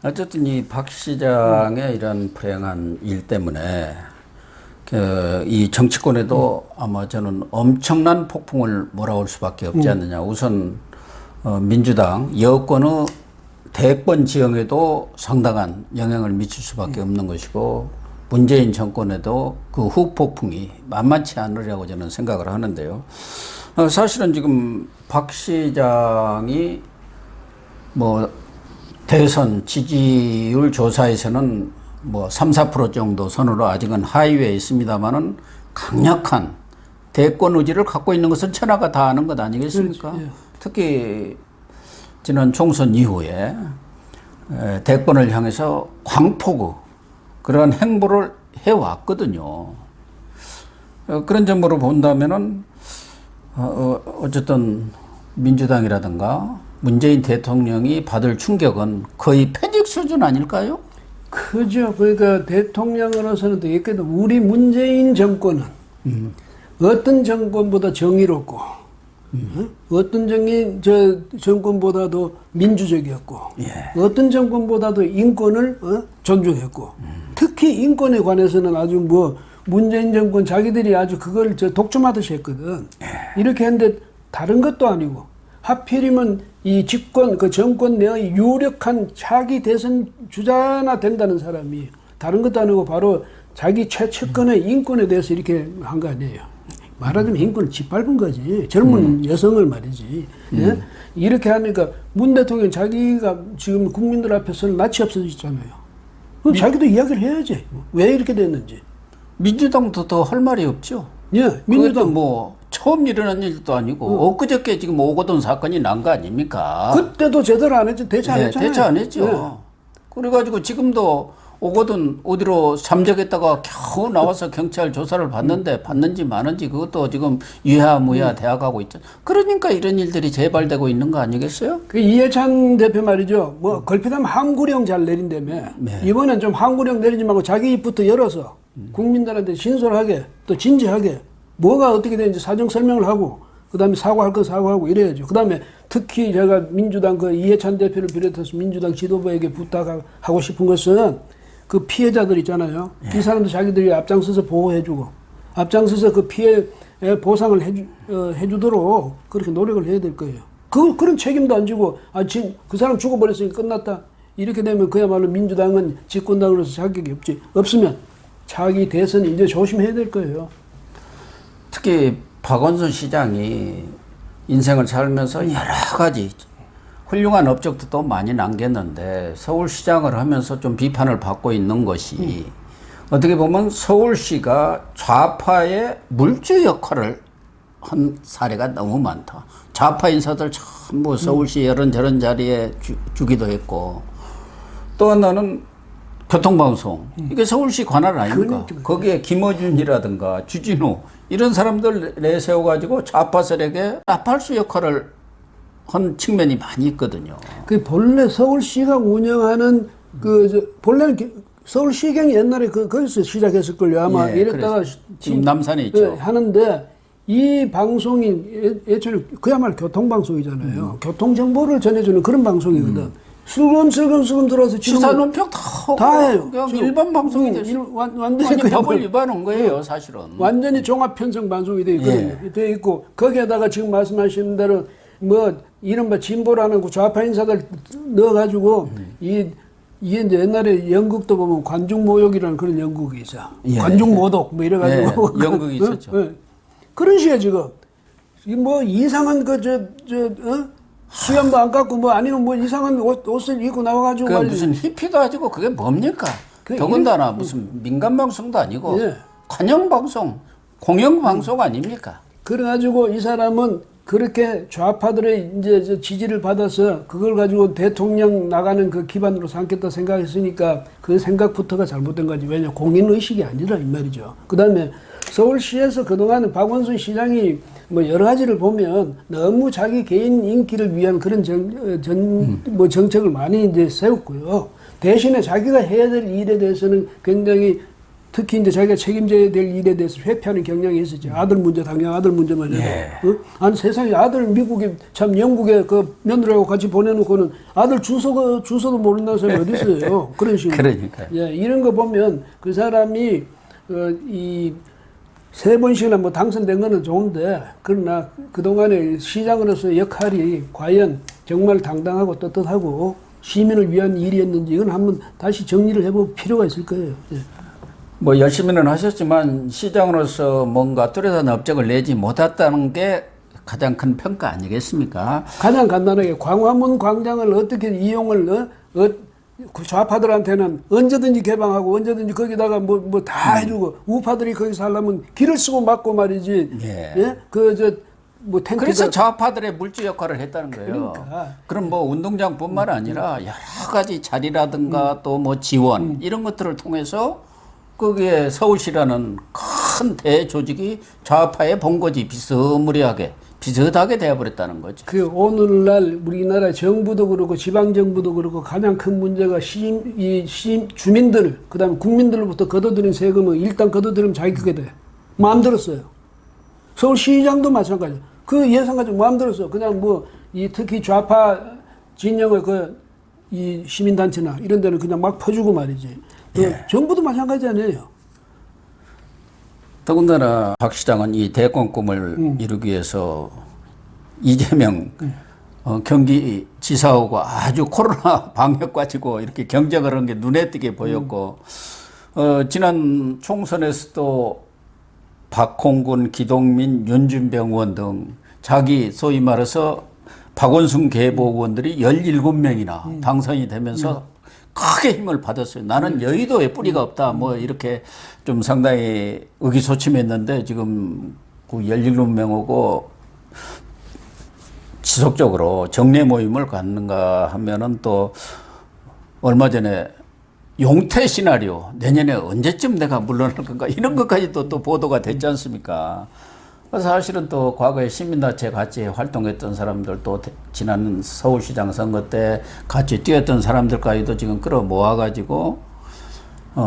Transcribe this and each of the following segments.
어쨌든 이 박 시장의 이런 불행한 일 때문에 이 정치권에도 아마 저는 엄청난 폭풍을 몰아올 수밖에 없지 않느냐. 우선 민주당 여권의 대권 지형에도 상당한 영향을 미칠 수밖에 없는 것이고, 문재인 정권에도 그 후폭풍이 만만치 않으리라고 저는 생각을 하는데요. 사실은 지금 박 시장이 뭐 대선 지지율 조사에서는 뭐 3, 4% 정도 선으로 아직은 하위에 있습니다만은 강력한 대권 의지를 갖고 있는 것은 천하가 다 아는 것 아니겠습니까? 그렇죠. 예. 특히 지난 총선 이후에 대권을 향해서 광폭의 그런 행보를 해왔거든요. 그런 점으로 본다면은 어쨌든 민주당이라든가 문재인 대통령이 받을 충격은 거의 패닉 수준 아닐까요? 그죠. 그러니까 대통령으로서는 되겠거든. 우리 문재인 정권은 어떤 정권보다 정의롭고, 어떤 정권보다도 민주적이었고, 예. 어떤 정권보다도 인권을 존중했고, 특히 인권에 관해서는 아주 뭐 문재인 정권 자기들이 아주 그걸 독점하듯이 했거든. 예. 이렇게 했는데 다른 것도 아니고, 하필이면 이 정권 내의 유력한 차기 대선 주자나 된다는 사람이 다른 것도 아니고 바로 자기 최측근의 인권에 대해서 이렇게 한 거 아니에요. 말하자면 인권을 짓밟은 거지. 젊은 여성을 말이지. 예? 이렇게 하니까 문 대통령 자기가 지금 국민들 앞에서는 낯이 없어졌잖아요. 그럼 자기도 이야기를 해야지. 왜 이렇게 됐는지. 민주당도 더 할 말이 없죠. 예, 민주당 뭐 처음 일어난 일도 아니고 엊그저께 지금 오거돈 사건이 난 거 아닙니까? 그때도 제대로 안 했죠. 대처 안 했잖아요. 대처 안 했죠. 네. 그래가지고 지금도 오거돈 어디로 잠적했다가 겨우 나와서 경찰 조사를 받는데 받는지 마는지 그것도 지금 유야무야 대학하고 있죠. 그러니까 이런 일들이 재발되고 있는 거 아니겠어요? 그 이해찬 대표 말이죠. 뭐 걸핏하면 항구령 잘 내린다며. 네. 이번엔 좀 항구령 내리지 말고 자기 입부터 열어서 국민들한테 신속하게 또 진지하게 뭐가 어떻게 되는지 사정 설명을 하고 그 다음에 사과할 거 사과하고 이래야죠. 그 다음에 특히 제가 민주당 그 이해찬 대표를 비롯해서 민주당 지도부에게 부탁하고 싶은 것은 그 피해자들 있잖아요. 이 사람들 자기들이 앞장서서 보호해주고 앞장서서 그 피해 보상을 해주도록 그렇게 노력을 해야 될 거예요. 그런 책임도 안 지고 지금 그 사람 죽어버렸으니 끝났다. 이렇게 되면 그야말로 민주당은 집권당으로서 자격이 없으면 차기 대선 이제 조심해야 될 거예요. 특히 박원순 시장이 인생을 살면서 여러 가지 훌륭한 업적도 또 많이 남겼는데 서울시장을 하면서 좀 비판을 받고 있는 것이 어떻게 보면 서울시가 좌파의 물주 역할을 한 사례가 너무 많다. 좌파 인사들 전부 서울시 이런저런 자리에 주기도 했고, 또 하나는 교통방송. 이게 서울시 관할 아닙니까? 거기에 김어준이라든가 주진우 이런 사람들 내세워가지고 좌파 세력의 나팔수 역할을 한 측면이 많이 있거든요. 그 본래 서울시가 운영하는 본래는 서울시경이 옛날에 거기서 시작했을걸요. 아마 예, 이랬다가 지금 남산에 있죠. 하는데 이 방송이 예전에 그야말로 교통방송이잖아요. 교통정보를 전해주는 그런 방송이거든. 슬금슬금 들어서 시사 논평 다 해요. 일반 방송이 됐어요. 완전히 법을 위반한 거예요, 사실은. 완전히 종합편성 방송이 되어 있거든요. 예. 되어 있고 거기에다가 지금 말씀하신 대로 뭐 이른바 진보라는 좌파 인사들 넣어가지고 이게 이제 옛날에 연극도 보면 관중모욕이라는 그런 연극이 있어. 예. 관중모독 뭐 이래가지고 예. 연극이 있었죠. 예. 그런 식의 지금 뭐 이상한 수염도 안 깎고 뭐 아니면 뭐 이상한 옷을 입고 나와가지고 무슨 히피도 아니고 그게 뭡니까? 더군다나 무슨 민간 방송도 아니고 예. 관영 방송, 공영 방송 아닙니까? 그래가지고 이 사람은 그렇게 좌파들의 이제 지지를 받아서 그걸 가지고 대통령 나가는 그 기반으로 삼겠다 생각했으니까 그 생각부터가 잘못된 거지. 왜냐 공인의식이 아니라 이 말이죠. 그 다음에 서울시에서 그동안 박원순 시장이 뭐 여러 가지를 보면 너무 자기 개인 인기를 위한 그런 정책을 많이 이제 세웠고요. 대신에 자기가 해야 될 일에 대해서는 굉장히 특히 이제 자기가 책임져야 될 일에 대해서 회피하는 경향이 있었죠. 아들 문제, 당연 아들 문제만 해도. 예. 아니 세상에 아들 미국에 참 영국에 그 며느리하고 같이 보내놓고는 아들 주소도 모른다는 사람이 어디 있어요. 그런 식으로. 그러니까요. 예, 이런 거 보면 그 사람이 이 세 번씩이나 뭐 당선된 거는 좋은데 그러나 그동안의 시장으로서의 역할이 과연 정말 당당하고 떳떳하고 시민을 위한 일이었는지 이건 한번 다시 정리를 해볼 필요가 있을 거예요. 예. 뭐 열심히는 하셨지만 시장으로서 뭔가 뚜렷한 업적을 내지 못했다는 게 가장 큰 평가 아니겠습니까? 가장 간단하게 광화문 광장을 어떻게 이용을 좌파들한테는 언제든지 개방하고 언제든지 거기다가 뭐 다 해주고 우파들이 거기서 하려면 길을 쓰고 막고 말이지. 예. 예? 뭐 탱크. 그래서 좌파들의 물주 역할을 했다는 거예요. 그러니까. 그럼 뭐 운동장뿐만 아니라 여러 가지 자리라든가 또 뭐 지원 이런 것들을 통해서 거기에 서울시라는 큰 대조직이 좌파의 본거지 비슷하게 되어버렸다는 거죠. 그 오늘날 우리나라 정부도 그렇고 지방 정부도 그렇고 가장 큰 문제가 주민들 그다음에 국민들로부터 걷어들인 세금을 일단 걷어들이면 자기 그게 돼. 마음대로 써요. 서울시장도 마찬가지. 그 예산 가지고 마음대로 써. 그냥 특히 좌파 진영의 이 시민단체나 이런 데는 그냥 막 퍼주고 말이지. 예. 정부도 마찬가지 아니에요. 더군다나 박 시장은 이 대권 꿈을 이루기 위해서 이재명 경기지사하고 아주 코로나 방역 가지고 이렇게 경쟁을 한 게 눈에 띄게 보였고 지난 총선에서도 박홍근, 기동민, 윤준병 의원 등 자기 소위 말해서 박원순 계보 의원들이 17명이나 당선이 되면서 크게 힘을 받았어요. 나는 여의도에 뿌리가 없다. 뭐 이렇게 좀 상당히 의기소침했는데 지금 그 17명하고 지속적으로 정례 모임을 갖는가 하면은 또 얼마 전에 용태 시나리오 내년에 언제쯤 내가 물러날 건가 이런 것까지도 또 보도가 됐지 않습니까? 그래서 사실은 또 과거에 시민단체 같이 활동했던 사람들 또 지난 서울시장 선거 때 같이 뛰었던 사람들까지도 지금 끌어모아가지고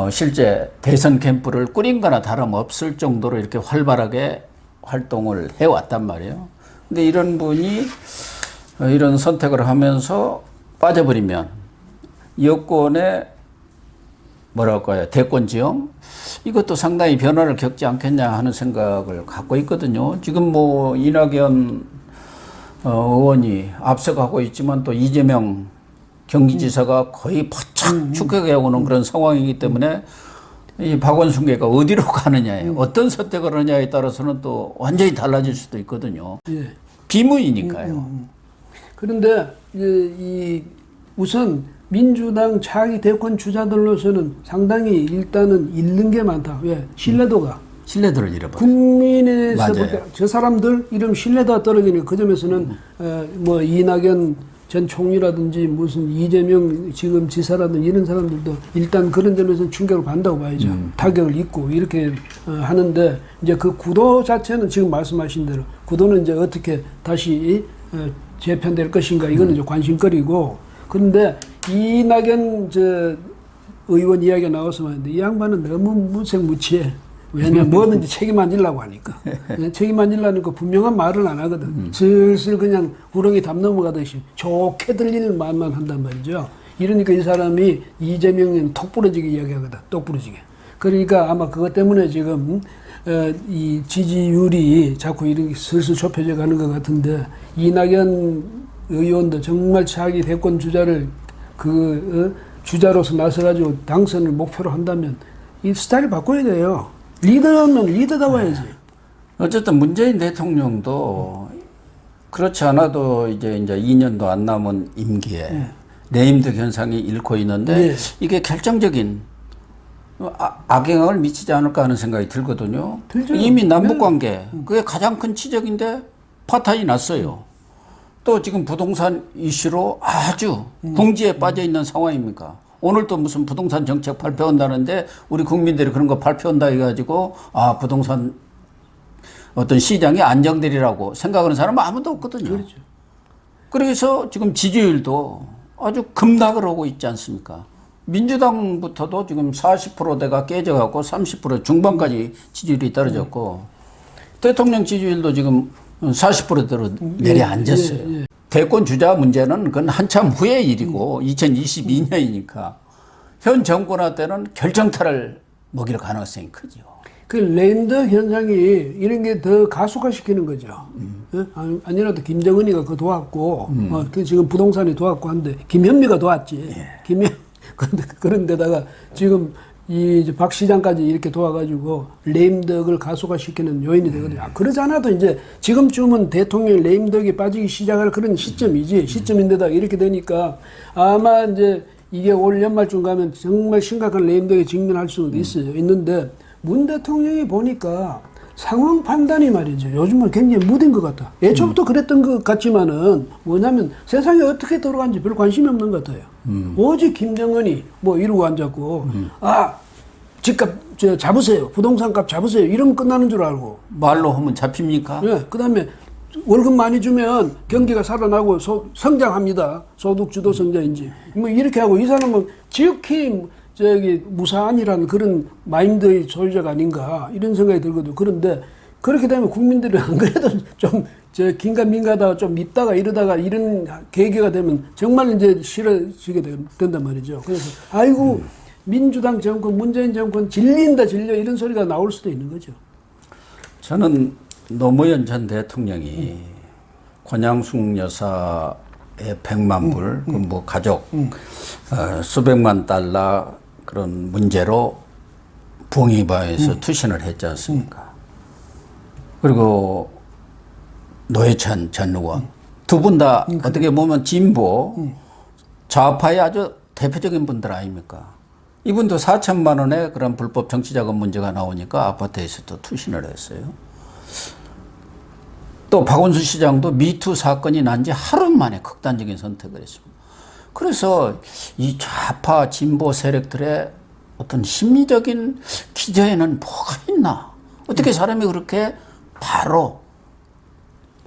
실제 대선 캠프를 꾸린 거나 다름없을 정도로 이렇게 활발하게 활동을 해왔단 말이에요. 근데 이런 분이 이런 선택을 하면서 빠져버리면 여권의 뭐랄까요 대권 지형 이것도 상당히 변화를 겪지 않겠냐 하는 생각을 갖고 있거든요. 지금 뭐 이낙연 의원이 앞서가고 있지만 또 이재명 경기지사가 거의 바짝 축격해 오는 그런 상황이기 때문에 이 박원순계가 어디로 가느냐에 어떤 선택을 하느냐에 따라서는 또 완전히 달라질 수도 있거든요. 예. 비무이니까요. 그런데 우선 민주당 차기 대권 주자들로서는 상당히 일단은 잃는 게 많다. 왜? 신뢰도를 잃어버려요. 국민에서 저 사람들 이름 신뢰도가 떨어지니까 그 점에서는 뭐 이낙연 전 총리라든지 무슨 이재명 지금 지사라든지 이런 사람들도 일단 그런 점에서는 충격을 받는다고 봐야죠. 타격을 입고 이렇게 하는데 이제 그 구도 자체는 지금 말씀하신 대로 구도는 이제 어떻게 다시 재편될 것인가 이거는 이제 관심거리고 그런데 이낙연 의원 이야기가 나와서 말인데 이 양반은 너무 무색무취해. 왜냐면 뭐든지 책임 안 지려고 하니까. 책임 안 지려니까 분명한 말을 안 하거든. 슬슬 그냥 구렁이 담 넘어가듯이 좋게 들릴 말만 한단 말이죠. 이러니까 이 사람이 이재명은 톡 부러지게 이야기하거든. 똑 부러지게. 그러니까 아마 그것 때문에 지금 이 지지율이 자꾸 이렇게 슬슬 좁혀져 가는 것 같은데 이낙연 의원도 정말 자기 대권 주자를 주자로서 나서가지고 당선을 목표로 한다면 이 스타일을 바꿔야 돼요. 리더면 리더다워야지. 어쨌든 문재인 대통령도 그렇지 않아도 이제 2년도 안 남은 임기에 내임득 현상이 잃고 있는데 이게 결정적인 악영향을 미치지 않을까 하는 생각이 들거든요. 들죠. 이미 남북관계 그게 가장 큰 치적인데 파탄이 났어요. 또 지금 부동산 이슈로 아주 궁지에 빠져 있는 상황입니까? 오늘 또 무슨 부동산 정책 발표한다는데 우리 국민들이 그런 거 발표한다 해가지고 부동산 어떤 시장이 안정되리라고 생각하는 사람은 아무도 없거든요. 그렇죠. 그래서 지금 지지율도 아주 급락을 하고 있지 않습니까? 민주당부터도 지금 40%대가 깨져갖고 30% 중반까지 지지율이 떨어졌고 대통령 지지율도 지금 40%대로 내려앉았어요. 대권 주자 문제는 그건 한참 후의 일이고 2022년이니까 현 정권한테는 결정타를 먹일 가능성이 크죠. 그 랜더 현상이 이런 게 더 가속화시키는 거죠. 아니라도 김정은이가 그거 도왔고, 그 지금 부동산이 도왔고 한데, 김현미가 도왔지. 그런데다가 지금 이제 박 시장까지 이렇게 도와가지고 레임덕을 가속화시키는 요인이 되거든요. 그러지 않아도 이제 지금쯤은 대통령 레임덕이 빠지기 시작할 그런 시점이지. 시점인데다 이렇게 되니까 아마 이제 이게 올 연말쯤 가면 정말 심각한 레임덕에 직면할 수도 있어요. 있는데 문 대통령이 보니까 상황 판단이 말이죠. 요즘은 굉장히 무딘 것 같다. 애초부터 그랬던 것 같지만은 뭐냐면 세상이 어떻게 돌아가는지 별 관심이 없는 것 같아요. 오직 김정은이 뭐 이러고 앉았고, 집값 잡으세요. 부동산 값 잡으세요. 이러면 끝나는 줄 알고. 말로 하면 잡힙니까? 네. 그 다음에 월급 많이 주면 경기가 살아나고 성장합니다. 소득 주도 성장인지. 뭐 이렇게 하고 이 사람은 지극히 무사안이라는 그런 마인드의 소유자가 아닌가 이런 생각이 들거든요. 그런데 그렇게 되면 국민들이 안 그래도 좀 긴가민가다가 좀 있다가 이러다가 이런 계기가 되면 정말 이제 싫어지게 된단 말이죠. 그래서 아이고 민주당 정권, 문재인 정권 질린다 질려 이런 소리가 나올 수도 있는 거죠. 저는 노무현 전 대통령이 권양숙 여사의 100만 불, 그 뭐 가족 수백만 달러 그런 문제로 부엉이바에서 투신을 했지 않습니까? 그리고 노회찬 전 의원 두 분 다 어떻게 보면 진보 좌파의 아주 대표적인 분들 아닙니까? 이분도 4천만 원의 그런 불법 정치자금 문제가 나오니까 아파트에서도 투신을 했어요. 또 박원순 시장도 미투 사건이 난 지 하루 만에 극단적인 선택을 했습니다. 그래서 이 좌파 진보 세력들의 어떤 심리적인 기저에는 뭐가 있나? 어떻게 사람이 그렇게 바로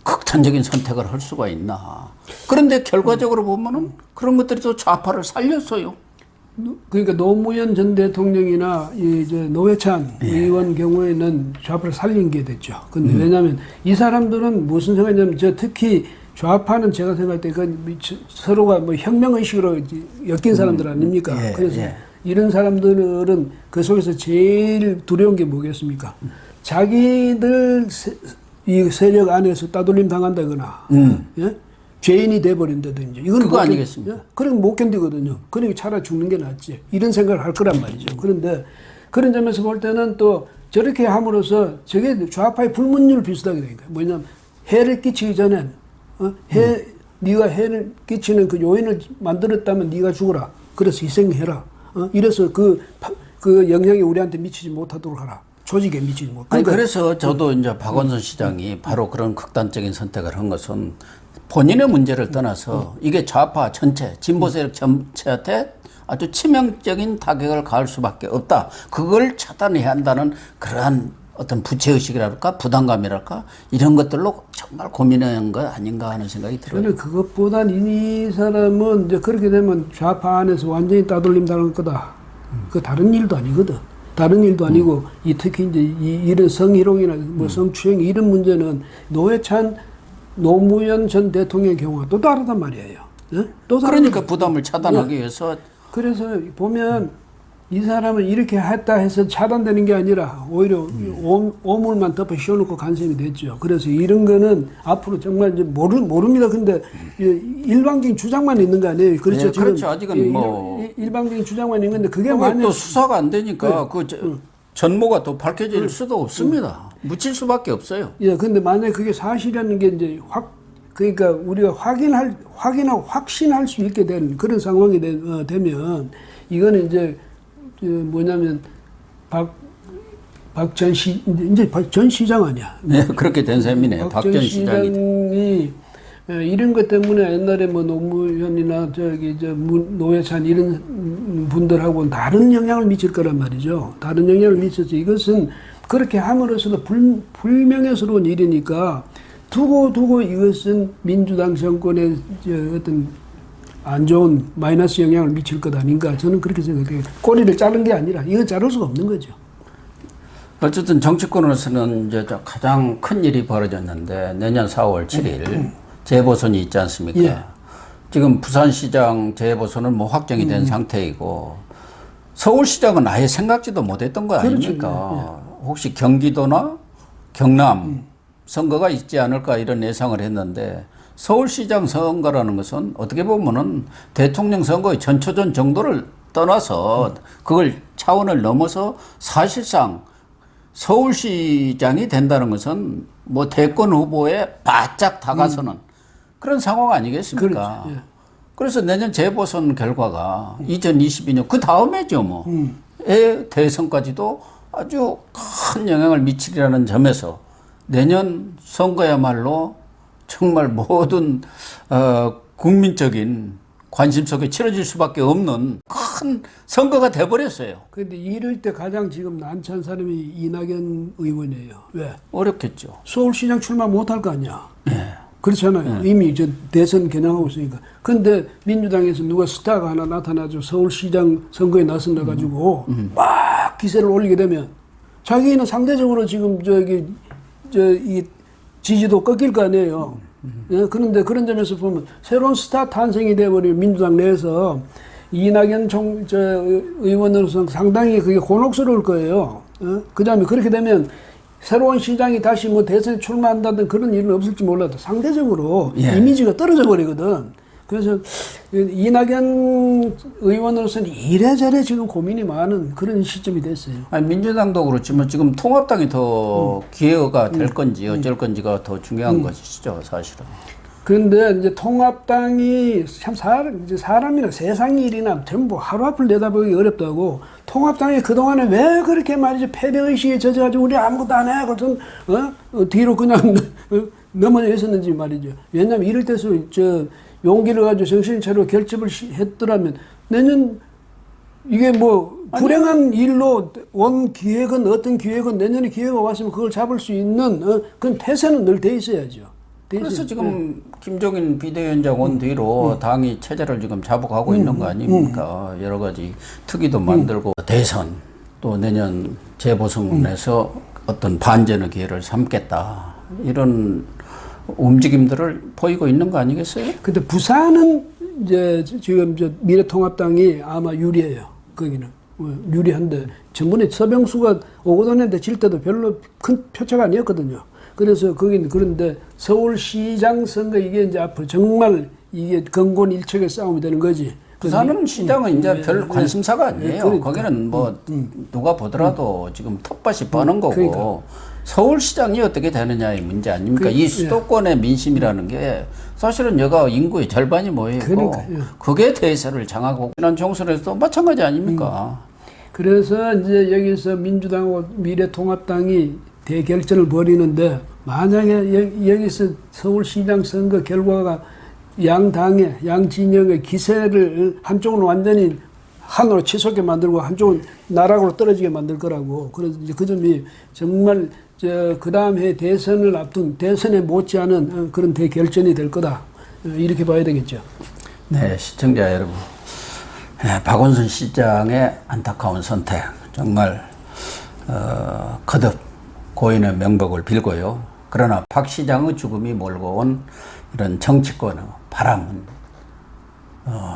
극단적인 선택을 할 수가 있나? 그런데 결과적으로 보면은 그런 것들이 또 좌파를 살렸어요. 그러니까 노무현 전 대통령이나 이제 노회찬 의원 경우에는 좌파를 살린 게 됐죠. 근데 왜냐하면 이 사람들은 무슨 생각이냐면 특히 좌파는 제가 생각할 때 서로가 뭐 혁명의식으로 엮인 사람들 아닙니까? 그래서 이런 사람들은 그 속에서 제일 두려운 게 뭐겠습니까? 자기들 이 세력 안에서 따돌림 당한다거나, 예? 죄인이 돼버린다든지. 이건 그거 아니겠습니까? 그럼 못 견디거든요. 그러니까 차라리 죽는 게 낫지. 이런 생각을 할 거란 말이죠. 그런데 그런 점에서 볼 때는 또 저렇게 함으로써 저게 좌파의 불문율 비슷하게 되니까. 뭐냐면 해를 끼치기 전엔, 네가 해를 끼치는 그 요인을 만들었다면 네가 죽어라. 그래서 희생해라. 이래서 그 영향이 우리한테 미치지 못하도록 하라. 조직에 미치지 못하도록. 아니, 그래서 저도 이제 박원순 시장이 바로 그런 극단적인 선택을 한 것은 본인의 문제를 떠나서 이게 좌파 전체, 진보 세력 전체한테 아주 치명적인 타격을 가할 수밖에 없다. 그걸 차단해야 한다는 그러한 어떤 부채의식이랄까 부담감이랄까 이런 것들로 정말 고민한 거 아닌가 하는 생각이 들어요. 저는 그것보단 이 사람은 이제 그렇게 되면 좌파 안에서 완전히 따돌림 당할 거다. 그 다른 일도 아니거든. 다른 일도 아니고 이 특히 이제 이런 성희롱이나 뭐 성추행 이런 문제는 노무현 전 대통령의 경우가 또 다르단 말이에요. 네? 또 그러니까 부담을 차단하기 위해서. 그래서 보면 이 사람은 이렇게 했다 해서 차단되는 게 아니라 오히려 오물만 덮어 씌워놓고 간섭이 됐죠. 그래서 이런 거는 앞으로 정말 이제 모릅니다. 근데 일방적인 주장만 있는 거 아니에요. 그렇죠. 네, 그렇죠. 아직은 뭐 일방적인 주장만 있는데 그게 만약 또 수사가 안 되니까 그 전모가 또 밝혀질 수도 없습니다. 묻힐 수밖에 없어요. 예, 근데 만약 그게 사실이라는 게 이제 그러니까 우리가 확인하고 확신할 수 있게 된 그런 상황이 되면 이거는 이제 뭐냐면 박 전 시장 아니야. 네, 그렇게 된 셈이네요. 박 전 시장이 이런 것 때문에 옛날에 뭐 노무현이나 노회찬 이런 분들하고는 다른 영향을 미칠 거란 말이죠. 다른 영향을 미쳤죠. 이것은 그렇게 함으로써도 불명예스러운 일이니까 두고 이것은 민주당 정권의 어떤 안 좋은 마이너스 영향을 미칠 것 아닌가 저는 그렇게 생각해요. 꼬리를 자른 게 아니라 이건 자를 수가 없는 거죠. 어쨌든 정치권으로서는 이제 가장 큰 일이 벌어졌는데 내년 4월 7일 재보선이 있지 않습니까? 예. 지금 부산시장 재보선은 뭐 확정이 된 상태이고 서울시장은 아예 생각지도 못했던 거 아닙니까? 그렇죠. 혹시 경기도나 경남 선거가 있지 않을까 이런 예상을 했는데 서울시장 선거라는 것은 어떻게 보면은 대통령 선거의 전초전 정도를 떠나서 그걸 차원을 넘어서 사실상 서울시장이 된다는 것은 뭐 대권 후보에 바짝 다가서는 그런 상황 아니겠습니까? 그렇죠. 예. 그래서 내년 재보선 결과가 2022년 그 다음에죠 뭐. 의 대선까지도 아주 큰 영향을 미치리라는 점에서 내년 선거야말로 정말 모든 국민적인 관심 속에 치러질 수밖에 없는 큰 선거가 돼버렸어요. 그런데 이럴 때 가장 지금 난처한 사람이 이낙연 의원이에요. 왜? 어렵겠죠. 서울시장 출마 못할 거 아니야. 네. 그렇잖아요. 이미 저 대선 겨냥하고 있으니까. 근데 민주당에서 누가 스타가 하나 나타나죠. 서울시장 선거에 나선다 가지고 막 기세를 올리게 되면 자기는 상대적으로 지금 이 지지도 꺾일 거 아니에요. 예, 그런데 그런 점에서 보면 새로운 스타 탄생이 돼버리면 민주당 내에서 이낙연 의원으로서 상당히 그게 곤혹스러울 거예요. 그 다음에 그렇게 되면 새로운 시장이 다시 뭐 대선에 출마한다든 그런 일은 없을지 몰라도 상대적으로 예. 이미지가 떨어져 버리거든. 그래서 이낙연 의원으로서는 이래저래 지금 고민이 많은 그런 시점이 됐어요. 아니, 민주당도 그렇지만 지금 통합당이 더 기회가 될 건지 어쩔 건지가 더 중요한 것이죠, 사실은. 그런데 이제 통합당이 참 사람이나 세상 일이나 전부 하루 앞을 내다보기 어렵다고 통합당이 그동안에 왜 그렇게 말이죠 패배의식에 젖어가지고 우리 아무것도 안 해 그것은 뒤로 그냥 넘어져 있었는지 말이죠. 왜냐하면 이럴 때서 용기를 가지고 정신 차리고 결집을 했더라면 내년 이게 뭐 불행한 일로 온 기획은 어떤 기획은 내년에 기회가 왔으면 그걸 잡을 수 있는 그런 태세는 늘 돼 있어야죠. 그래서 지금 김종인 비대위원장 온 뒤로 당이 체제를 지금 잡아가고 있는 거 아닙니까? 여러 가지 특위도 만들고 대선 또 내년 재보선에서 어떤 반전의 기회를 삼겠다 이런 움직임들을 보이고 있는 거 아니겠어요? 근데 부산은 이제 지금 미래통합당이 아마 유리해요. 거기는 유리한데 전번에 서병수가 오고 다녔는데 질 때도 별로 큰 표차가 아니었거든요. 그래서 거기는 그런데 서울시장 선거 이게 이제 앞으로 정말 이게 건곤일척의 싸움이 되는 거지. 부산은 시장은 이제 별 관심사가 아니에요. 그러니까. 거기는 뭐 누가 보더라도 지금 텃밭이 뻔한 거고 그러니까. 서울시장이 어떻게 되느냐의 문제 아닙니까? 이 수도권의 민심이라는 게 사실은 여가 인구의 절반이 모여있고 그러니까요. 그게 대세를 장하고 지난 총선에서도 마찬가지 아닙니까? 그래서 이제 여기서 민주당하고 미래통합당이 대결전을 벌이는데 만약에 여기서 서울시장 선거 결과가 양당의 양진영의 기세를 한쪽은 완전히 한으로 치솟게 만들고 한쪽은 나락으로 떨어지게 만들 거라고. 그래서 이제 그 점이 정말 그 다음 해 대선을 앞둔 대선에 못지않은 그런 대결전이 될 거다. 이렇게 봐야 되겠죠. 네, 시청자 여러분. 박원순 시장의 안타까운 선택 정말 거듭 고인의 명복을 빌고요. 그러나 박 시장의 죽음이 몰고 온 이런 정치권의 바람은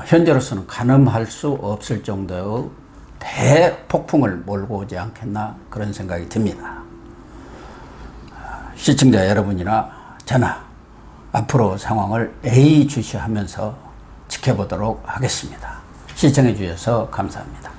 현재로서는 가늠할 수 없을 정도의 대폭풍을 몰고 오지 않겠나 그런 생각이 듭니다. 시청자 여러분이나 저나 앞으로 상황을 예의주시하면서 지켜보도록 하겠습니다. 시청해 주셔서 감사합니다.